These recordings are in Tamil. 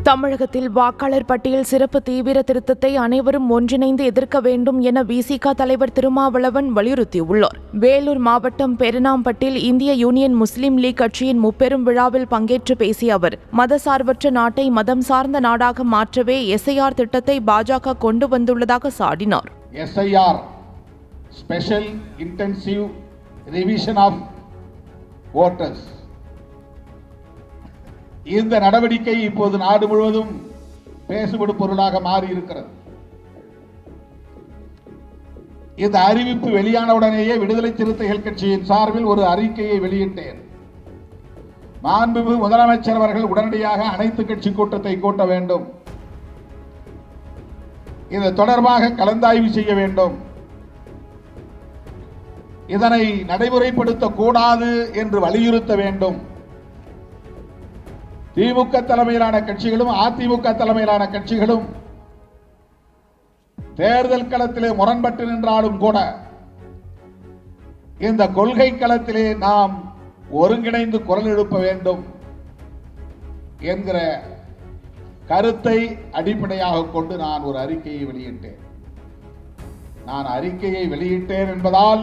தமிழகத்தில் வாக்காளர் பட்டியல் சிறப்பு தீவிர திருத்தத்தை அனைவரும் ஒன்றிணைந்து எதிர்க்க வேண்டும் என விசிக தலைவர் திருமாவளவன் வலியுறுத்தியுள்ளார். வேலூர் மாவட்டம் பெருனாம்பட்டில் இந்திய யூனியன் முஸ்லீம் லீக் கட்சியின் முப்பெரும் விழாவில் பங்கேற்று பேசிய அவர், மதசார்பற்ற நாட்டை மதம் சார்ந்த நாடாக மாற்றவே எஸ்ஐஆர் திட்டத்தை பாஜக கொண்டு வந்துள்ளதாக சாடினார். SIR special intensive revision of voters. இந்த நடவடிக்கை இப்போது நாடு முழுவதும் பேசுபடும் பொருளாக மாறி இருக்கிறது. இந்த அறிவிப்பு வெளியானவுடனேயே விடுதலை சிறுத்தைகள் கட்சியின் சார்பில் ஒரு அறிக்கையை வெளியிட்டேன். மாண்புமிகு முதலமைச்சர் அவர்கள் உடனடியாக அனைத்து கட்சி கூட்டத்தை கூட்ட வேண்டும், இது தொடர்பாக கலந்தாய்வு செய்ய வேண்டும், இதனை நடைமுறைப்படுத்த கூடாது என்று வலியுறுத்த வேண்டும். திமுக தலைமையிலான கட்சிகளும் அதிமுக தலைமையிலான கட்சிகளும் தேர்தல் களத்திலே முரண்பட்டு நின்றாலும் கூட இந்த கொள்கை களத்திலே நாம் ஒருங்கிணைந்து குரல் எழுப்ப வேண்டும் என்கிற கருத்தை அடிப்படையாக கொண்டு நான் ஒரு அறிக்கையை வெளியிட்டேன். நான் அறிக்கையை வெளியிட்டேன் என்பதால்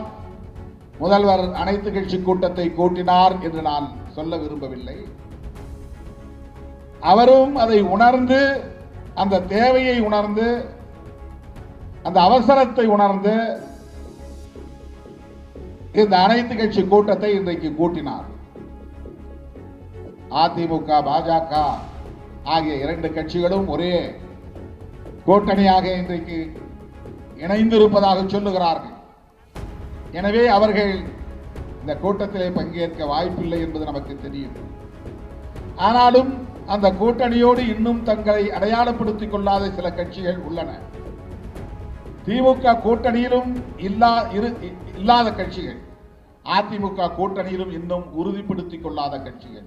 முதல்வர் அனைத்து கட்சி கூட்டத்தை கூட்டினார் என்று நான் சொல்ல விரும்பவில்லை. அவரும் அதை உணர்ந்து, அந்த தேவையை உணர்ந்து, அந்த அவசரத்தை உணர்ந்து இந்த அனைத்து கட்சி கூட்டத்தை இன்றைக்கு கூட்டினார். அதிமுக, பாஜக ஆகிய இரண்டு கட்சிகளும் ஒரே கூட்டணியாக இன்றைக்கு இணைந்திருப்பதாக சொல்லுகிறார்கள். எனவே அவர்கள் இந்த கூட்டத்திலே பங்கேற்க வாய்ப்பில்லை என்பது நமக்கு தெரியும். ஆனாலும் அந்த கூட்டணியோடு இன்னும் தங்களை அடையாளப்படுத்திக் கொள்ளாத சில கட்சிகள் உள்ளன. திமுக கூட்டணியிலும் இல்லாத கட்சிகள், அதிமுக கூட்டணியிலும் இன்னும் உறுதிப்படுத்திக் கொள்ளாத கட்சிகள்.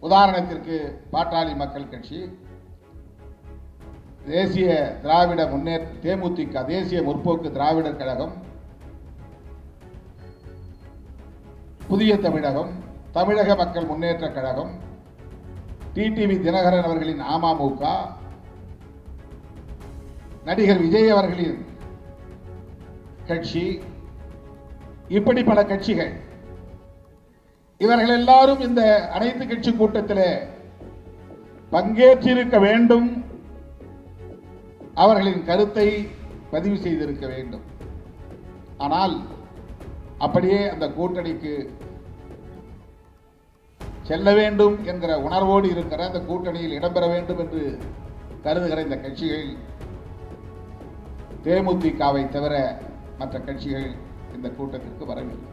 உதாரணத்திற்கு பாட்டாளி மக்கள் கட்சி, தேசிய திராவிட முன்னேற்ற தேமுதிக, தேசிய முற்போக்கு திராவிடர் கழகம், புதிய தமிழகம், தமிழக மக்கள் முன்னேற்ற கழகம், டிடிவி தினகரன் அவர்களின் அமமுக, நடிகர் விஜய் அவர்களின் கட்சி, இப்படி பல கட்சிகள். இவர்கள் எல்லாரும் இந்த அனைத்து கட்சி கூட்டத்தில் பங்கேற்றிருக்க வேண்டும், அவர்களின் கருத்தை பதிவு செய்திருக்க வேண்டும். ஆனால் அப்படியே அந்த கூட்டணிக்கு செல்ல வேண்டும் என்கிற உணர்வோடு இருக்கிற, அந்த கூட்டணியில் இடம்பெற வேண்டும் என்று கருதுகிற இந்த கட்சிகள், தேமுதிகவை தவிர மற்ற கட்சிகள் இந்த கூட்டத்திற்கு வரவில்லை.